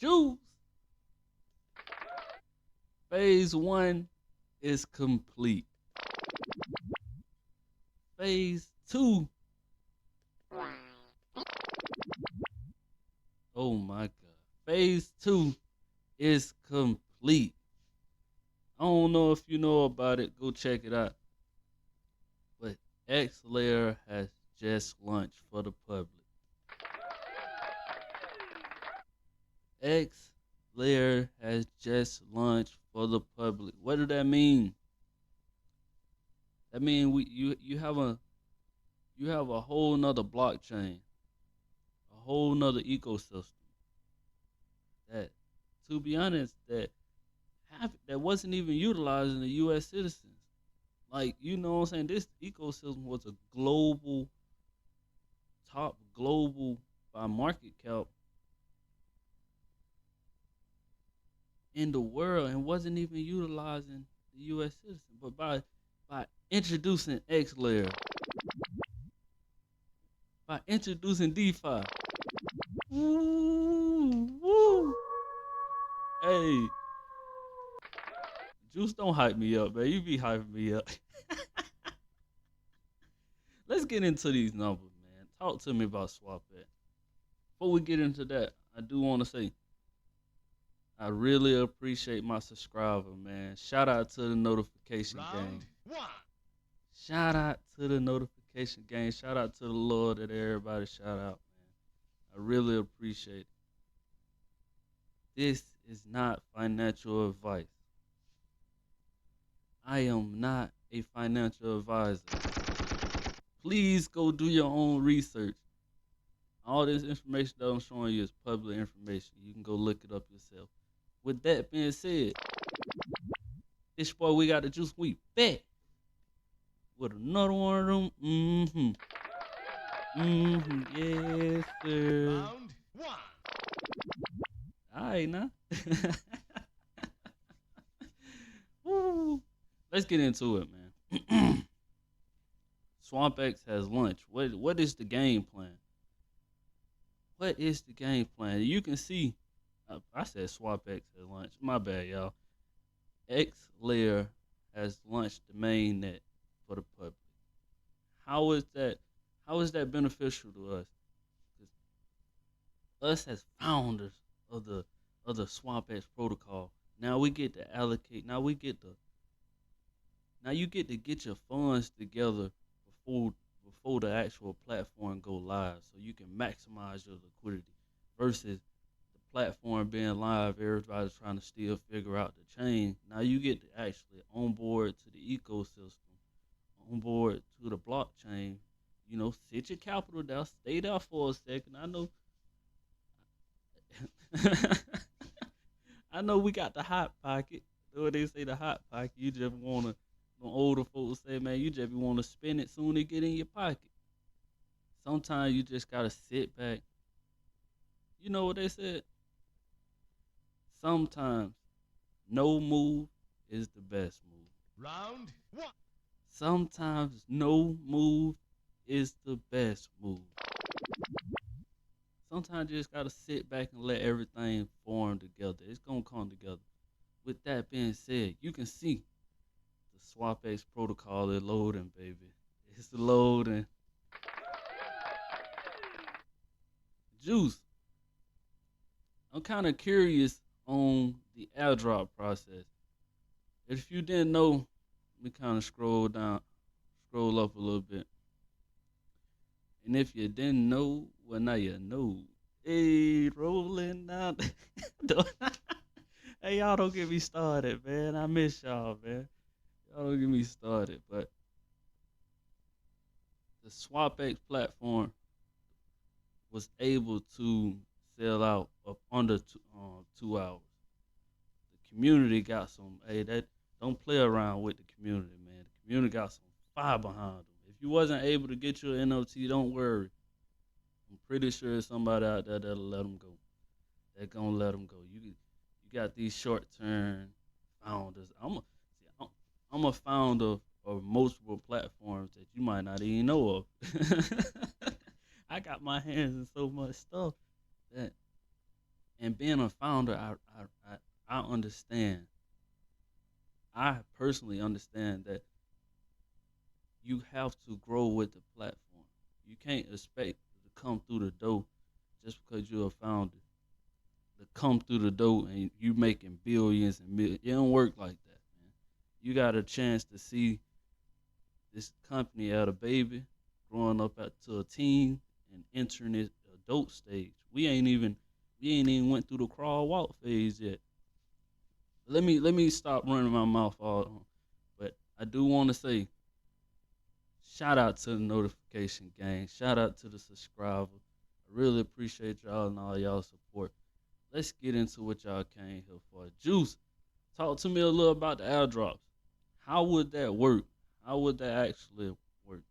Juice. Phase 1 is complete. Phase 2. Oh my God. Phase 2 is complete. I don't know if you know about it. Go check it out. But X Layer has just launched for the public. X Layer has just launched for the public. What does that mean? That means you have a whole nother blockchain, a whole nother ecosystem that, to be honest, that wasn't even utilizing the U.S. citizens. Like, you know what I'm saying? This ecosystem was a top global by market cap in the world and wasn't even utilizing the U.S. citizen. But by introducing X Layer, by introducing DeFi, woo, hey, Juice, don't hype me up, man. You be hyping me up. Let's get into these numbers, man. Talk to me about SWAPX. Before we get into that, I do want to say I really appreciate my subscriber, man. Shout out to the notification gang. Shout out to the notification gang. Shout out to the Lord that everybody shout out, man. I really appreciate it. This is not financial advice. I am not a financial advisor. Please go do your own research. All this information that I'm showing you is public information. You can go look it up yourself. With that being said, this boy, we got the juice. We back with another one of them. Yes, sir. Round 1. All right, now. Woo. Let's get into it, man. SWAPX has launched. What is the game plan? What is the game plan? You can see, I said SWAPX has launched. My bad, y'all. X Layer has launched the main net for the public. How is that beneficial to us? Us as founders of the SWAPX protocol, now we get to allocate. Now you get to get your funds together before the actual platform go live, so you can maximize your liquidity versus the platform being live. Everybody's trying to still figure out the chain. Now you get to actually onboard to the ecosystem, onboard to the blockchain. You know, sit your capital down, stay there for a second. I know. I know we got the hot pocket. What they say, the hot pocket. You just wanna. Older folks say, man, you just want to spend it soon it get in your pocket. Sometimes you just gotta sit back. You know what they said? Sometimes no move is the best move. Round 1. Sometimes no move is the best move. Sometimes you just gotta sit back and let everything form together. It's gonna come together. With that being said, you can see the SWAPX protocol is loading, baby. It's loading. Juice, I'm kind of curious on the airdrop process. If you didn't know, let me kind of scroll up a little bit. And if you didn't know, well, now you know. Hey, rolling down. Hey, y'all don't get me started, man. I miss y'all, man. Y'all don't get me started. But the SWAPX platform was able to sell out up under 2 hours. The community got some, that don't play around with the community, man. The community got some fire behind them. If you wasn't able to get your NFT, don't worry. I'm pretty sure there's somebody out there that'll let them go. They're gonna let them go. You got these short-term founders. I'm a founder of multiple platforms that you might not even know of. I got my hands in so much stuff that, And being a founder, I understand. I personally understand that you have to grow with the platform. You can't expect to come through the door just because you're a founder. To come through the door and you making billions and millions. It don't work like that, man. You got a chance to see this company at a baby, growing up to a teen, and entering its adult stage. We ain't even went through the crawl walk phase yet. Let me stop running my mouth all. But I do want to say shout out to the notification gang. Shout out to the subscriber. I really appreciate y'all and all y'all support. Let's get into what y'all came here for. Juice, talk to me a little about the airdrops. How would that work? How would that actually work?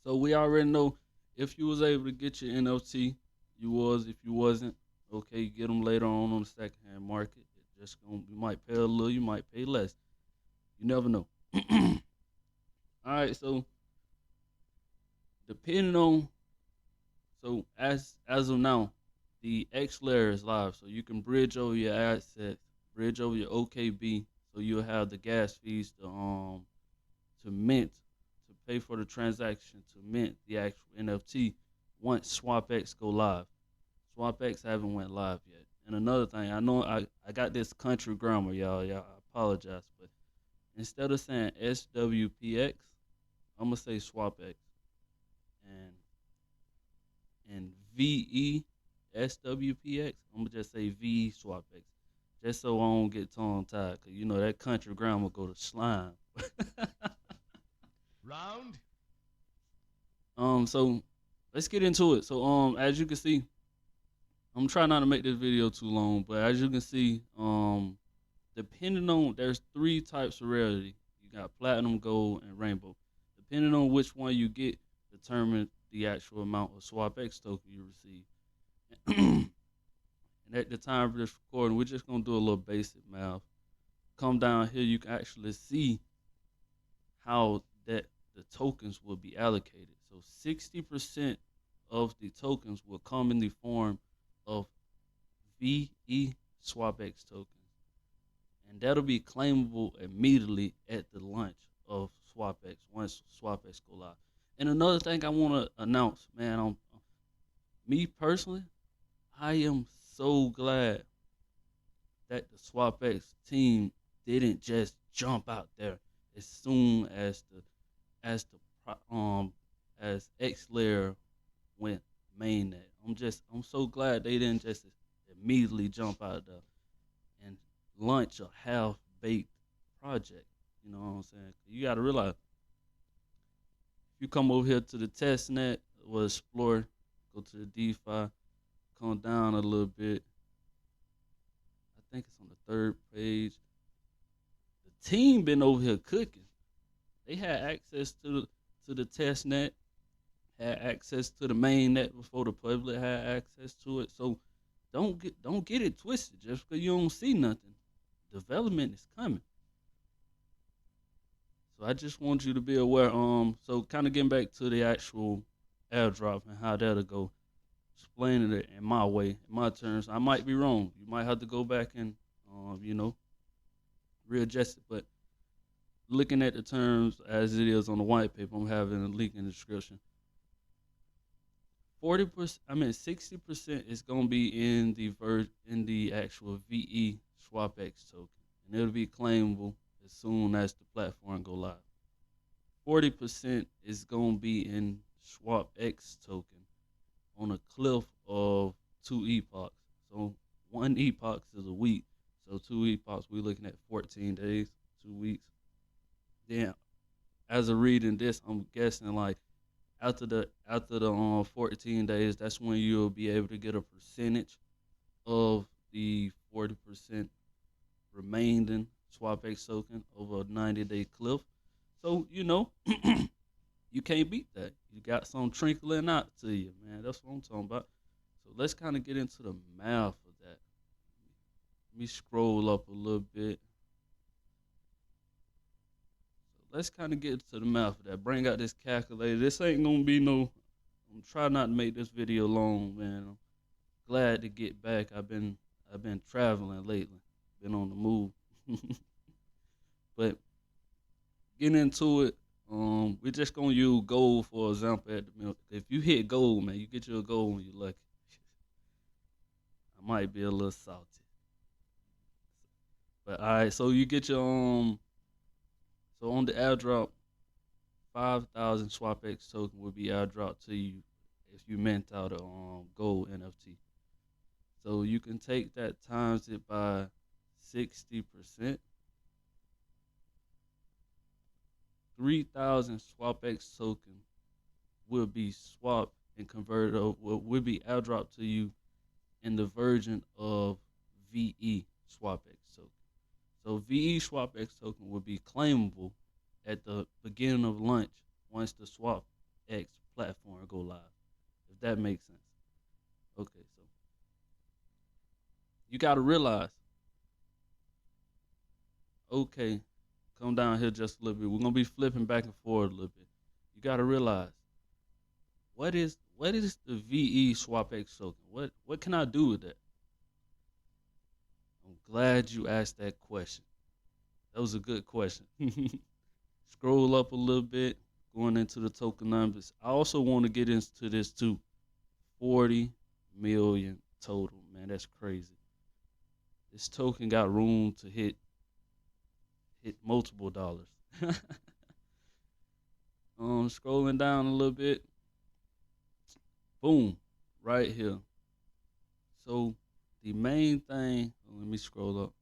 So we already know if you was able to get your NFT, you was. If you wasn't, okay, you get them later on the secondhand market. It just gonna you might pay a little, you might pay less. You never know. All right, so depending on as of now, the X layer is live, so you can bridge over your assets, bridge over your OKB, so you'll have the gas fees to mint, to pay for the transaction to mint the actual NFT once SwapX go live. SwapX haven't went live yet. And another thing, I know I got this country grammar, y'all. Y'all, I apologize, but instead of saying SWPX, I'm gonna say SwapX and VESWPX. I'm gonna just say VE SwapX, just so I don't get tongue tied, cause you know that country grammar go to slime. Round. So let's get into it. So as you can see, I'm trying not to make this video too long, but as you can see, depending on there's three types of rarity. You got platinum, gold, and rainbow. Depending on which one you get, determine the actual amount of SwapX token you receive. And at the time of this recording, we're just gonna do a little basic math. Come down here, you can actually see how that the tokens will be allocated. So 60% of the tokens will come in the form of VE SwapX tokens. And that'll be claimable immediately at the launch of SwapX once SwapX go live. And another thing I want to announce, man, me personally, I am so glad that the SwapX team didn't just jump out there as soon as the as X layer went mainnet. I'm so glad they didn't just immediately jump out there and launch a half baked project. You know what I'm saying? You got to realize if you come over here to the test net or explore, go to the DeFi, come down a little bit. I think it's on the third page. The team been over here cooking. They had access to the test net, had access to the main net before the public had access to it. So don't get it twisted just because you don't see nothing. Development is coming. So I just want you to be aware. So kind of getting back to the actual airdrop and how that'll go, explaining it in my way, in my terms. I might be wrong. You might have to go back and readjust it. But looking at the terms as it is on the white paper, I'm having a link in the description. 60% is gonna be in the actual VE SwapX token, and it'll be claimable as soon as the platform go live. 40% is gonna be in SwapX token on a cliff of 2 epochs. So 1 epoch is a week. So 2 epochs, we're looking at 14 days, 2 weeks. Then, as of reading this, I'm guessing like after the 14 days, that's when you'll be able to get a percentage of the 40% remaining SwapX token over a 90-day cliff. So you can't beat that. You got some trickling out to you, man. That's what I'm talking about. So let's kind of get into the math of that. Let me scroll up a little bit. So let's kind of get to the math of that. Bring out this calculator. This ain't gonna be no. I'm trying not to make this video long, man. I'm glad to get back. I've been traveling lately, been on the move. But getting into it, we're just gonna use gold for example at the middle. If you hit gold, man, you get your gold when you're lucky. I might be a little salty, but all right. So you get your so on the airdrop, 5,000 SWAPX token will be airdropped to you if you mint out a gold NFT. So you can take that times it by 60%. 3,000 SWAPX token will be swapped and converted over, will be airdropped to you in the version of VE SWAPX token. So VE SWAPX token will be claimable at the beginning of launch once the SWAPX platform go live. If that makes sense. Okay, so you gotta realize, okay, come down here just a little bit. We're gonna be flipping back and forth a little bit. You gotta realize what is the VE SWAPX token? What can I do with that? I'm glad you asked that question. That was a good question. Scroll up a little bit, going into the tokenomics. I also want to get into this too. 40 million total, man. That's crazy. This token got room to hit multiple dollars. Scrolling down a little bit. Boom, right here. So the main thing, let me scroll up.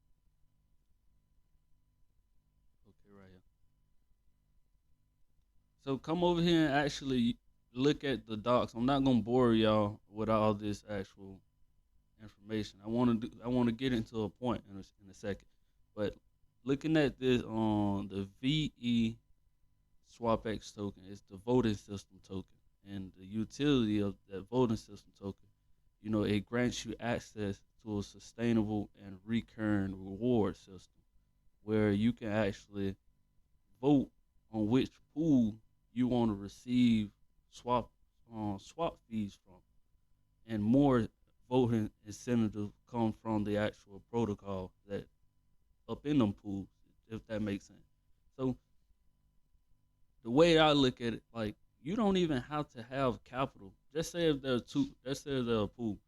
Okay, right here. So come over here and actually look at the docs. I'm not gonna bore y'all with all this actual information. I want to get into a point in a second. But looking at this on the VE SWAPX token is the voting system token, and the utility of that voting system token. It grants you access to a sustainable and recurring reward system where you can actually vote on which pool you want to receive swap fees from, and more voting incentives come from the actual protocol that up in them pools, if that makes sense. So the way I look at it, like you don't even have to have capital. Just say if there are two, let's say there are a pool,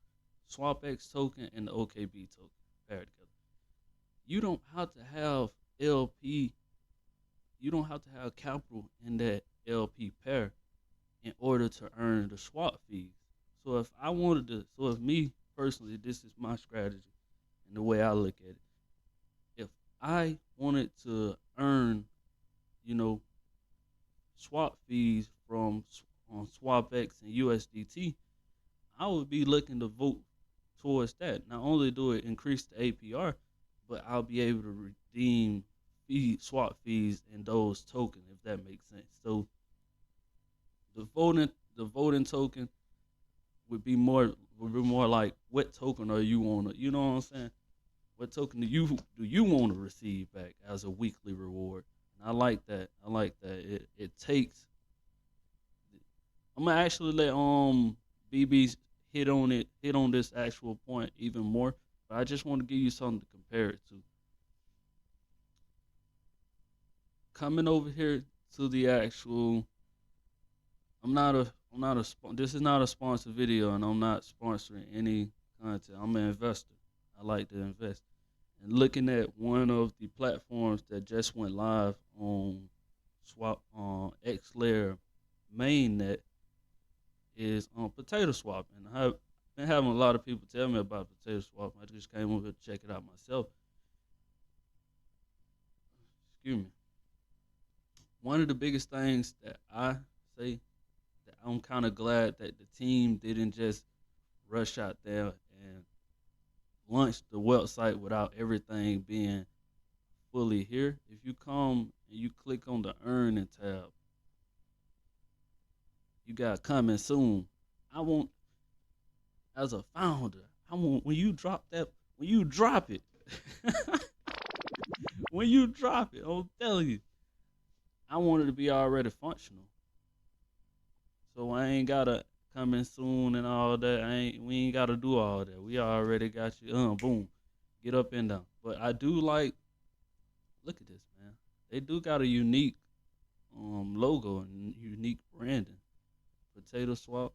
SWAPX token and the OKB token paired together. You don't have to have LP. You don't have to have capital in that LP pair in order to earn the swap fees. So if me personally, this is my strategy and the way I look at it. If I wanted to earn, you know, swap fees from on SwapX and USDT, I would be looking to vote towards that. Not only do it increase the APR, but I'll be able to redeem swap fees in those tokens, if that makes sense. So the voting token would be more like, what token are you on? You know what I'm saying? What token do you want to receive back as a weekly reward? And I like that. I like that. It takes. I'm gonna actually let BB hit on this actual point even more. But I just want to give you something to compare it to. Coming over here to the actual. This is not a sponsored video, and I'm not sponsoring any content. I'm an investor. I like to invest. And looking at one of the platforms that just went live on X Layer mainnet is on PotatoSwap, and I've been having a lot of people tell me about PotatoSwap. I just came over to check it out myself. Excuse me. One of the biggest things that I say that I'm kind of glad that the team didn't just rush out there and launch the website without everything being fully here. If you come and you click on the earning tab, you got coming soon. I want, as a founder, I want when you drop it, when you drop it, I'm telling you, I want it to be already functional. So I ain't gotta coming soon and all that. We ain't gotta do all that. We already got you. Boom, get up and down. But I do like, look at this, man. They do got a unique logo and unique branding. Potato Swap.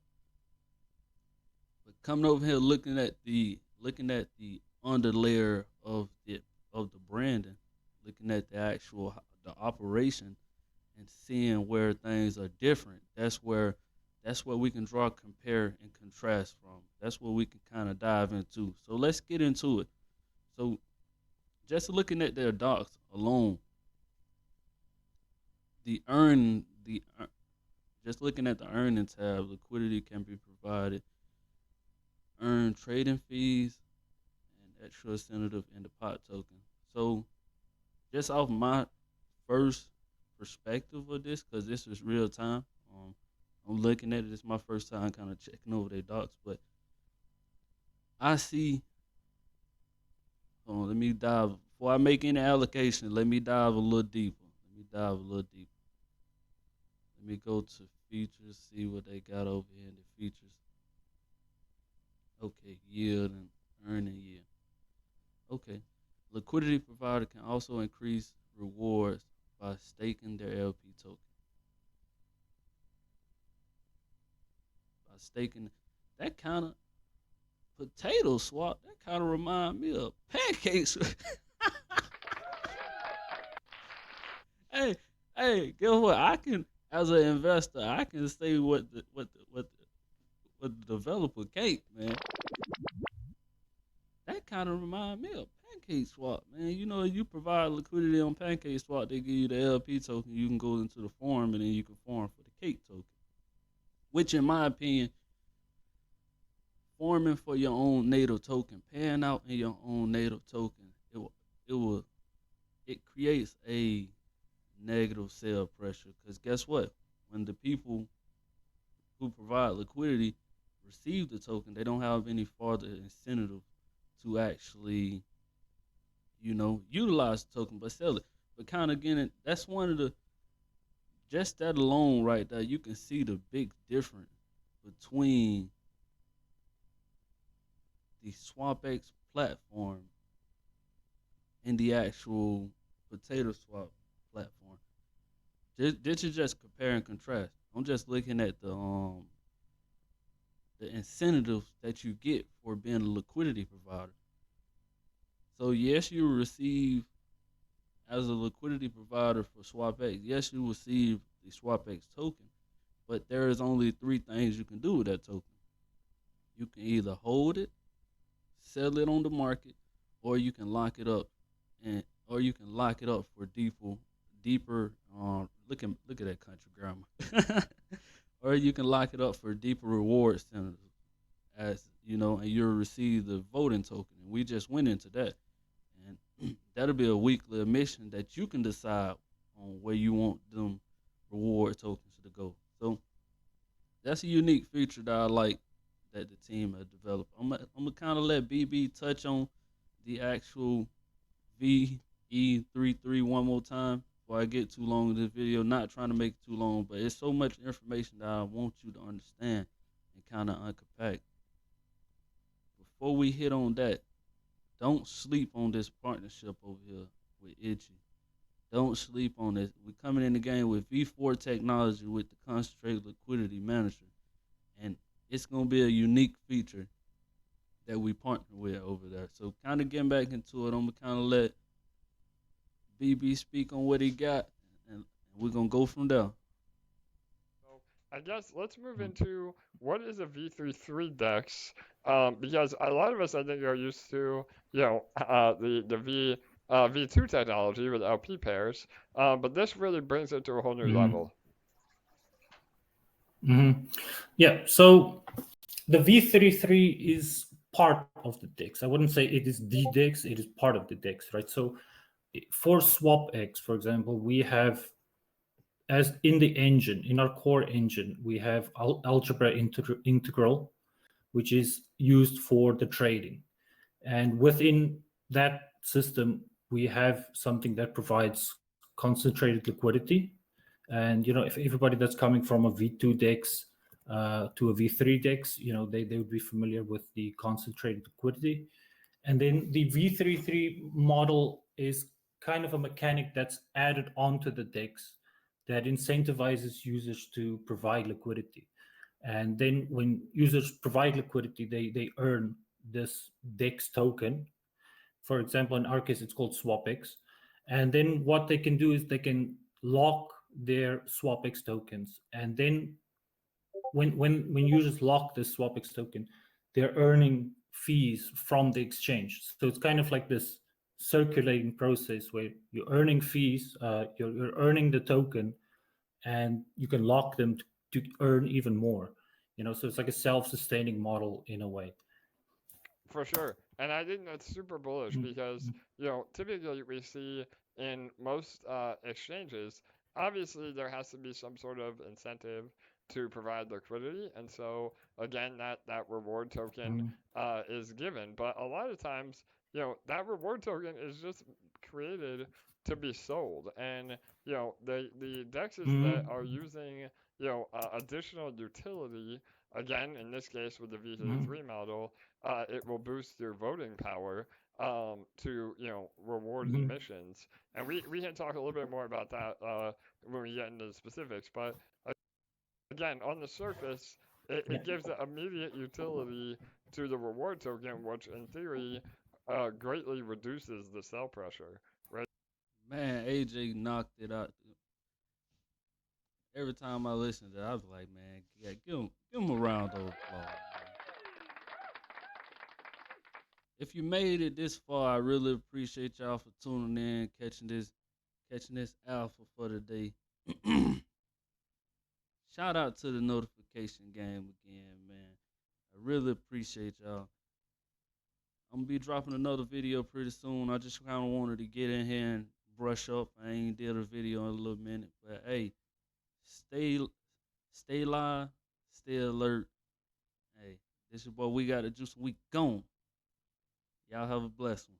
But coming over here looking at the underlayer of the branding, looking at the operation and seeing where things are different. That's where we can draw compare and contrast from. That's what we can kind of dive into. So let's get into it. So just looking at their docs alone, the earn the just looking at the earning tab, liquidity can be provided, earn trading fees, and extra incentive in the pot token. So just off my first perspective of this, because this is real time. I'm looking at it. It's my first time kind of checking over their docs, but I see. Hold on, let me dive before I make any allocation. Let me dive a little deeper. Let me go to features, see what they got over here in the features. Okay, yield and earning yield. Okay, liquidity provider can also increase rewards by staking their LP token. By staking, that kind of potato swap. That kind of remind me of pancakes. hey, hey, guess what? I can, as an investor, I can say what the developer can't, man. That kind of remind me of Pancake Swap, man. You know, you provide liquidity on Pancake Swap, they give you the LP token. You can go into the farm and then you can farm for the cake token. Which, in my opinion, farming for your own native token, paying out in your own native token, it will it creates a negative sell pressure. Because guess what? When the people who provide liquidity receive the token, they don't have any further incentive to actually, utilize the token but sell it. But kind of again, that's one of the just that alone right there, you can see the big difference between the SwapX platform and the actual Potato Swap platform. This is just compare and contrast. I'm just looking at the incentives that you get for being a liquidity provider. So yes, you receive as a liquidity provider for SwapX. Yes, you receive the SwapX token, but there is only three things you can do with that token. You can either hold it, sell it on the market, or you can lock it up, for deeper. Look at that country grammar. Or you can lock it up for deeper reward centers, as you know, and you'll receive the voting token. And we just went into that, and that'll be a weekly emission that you can decide on where you want them reward tokens to go. So that's a unique feature that I like that the team has developed. I'm gonna kind of let BB touch on the actual VE33 one more time before I get too long in this video. Not trying to make it too long, but it's so much information that I want you to understand and kind of unpack. Before we hit on that, don't sleep on this partnership over here with Itchy. Don't sleep on this. We're coming in the game with V4 technology with the concentrated liquidity manager. And it's going to be a unique feature that we partner with over there. So kind of getting back into it, I'm going to kind of let BB speak on what he got, and we're going to go from there. So I guess let's move into what is a V33 DEX, because a lot of us I think are used to the V2 technology with LP pairs, but this really brings it to a whole new level. Yeah, so the V33 is part of the DEX. I wouldn't say it is the DEX, it is part of the DEX, right? So for SwapX, for example, we have, as in the engine, in our core engine, we have algebra integral, which is used for the trading. And within that system, we have something that provides concentrated liquidity. And, if everybody that's coming from a V2 DEX, to a V3 DEX, they would be familiar with the concentrated liquidity. And then the V33 model is kind of a mechanic that's added onto the DEX that incentivizes users to provide liquidity. And then when users provide liquidity, they earn this DEX token. For example, in our case, it's called SWAPX. And then what they can do is they can lock their SWAPX tokens. And then when users lock this SWAPX token, they're earning fees from the exchange. So it's kind of like this circulating process where you're earning fees, you're earning the token, and you can lock them to earn even more. So it's like a self-sustaining model in a way. For sure. And I think that's super bullish because, typically we see in most exchanges, obviously there has to be some sort of incentive to provide liquidity. And so, again, that reward token is given. But a lot of times, that reward token is just created to be sold. And, the DEXs that are using, additional utility, again, in this case with the V3 model, it will boost your voting power to reward emissions. And we can talk a little bit more about that when we get into the specifics. But again, on the surface, it gives the immediate utility to the reward token, which in theory greatly reduces the sell pressure, right? Man, AJ knocked it out. Every time I listened to it, I was like, man, yeah, give him a round of applause, man. If you made it this far, I really appreciate y'all for tuning in, catching this alpha for the day. Shout out to the notification game again, man. I really appreciate y'all. I'm gonna be dropping another video pretty soon. I just kind of wanted to get in here and brush up. I ain't did a video in a little minute, but hey, stay live, stay alert. Hey, this is what we got to do. So we gone. Y'all have a blessed one.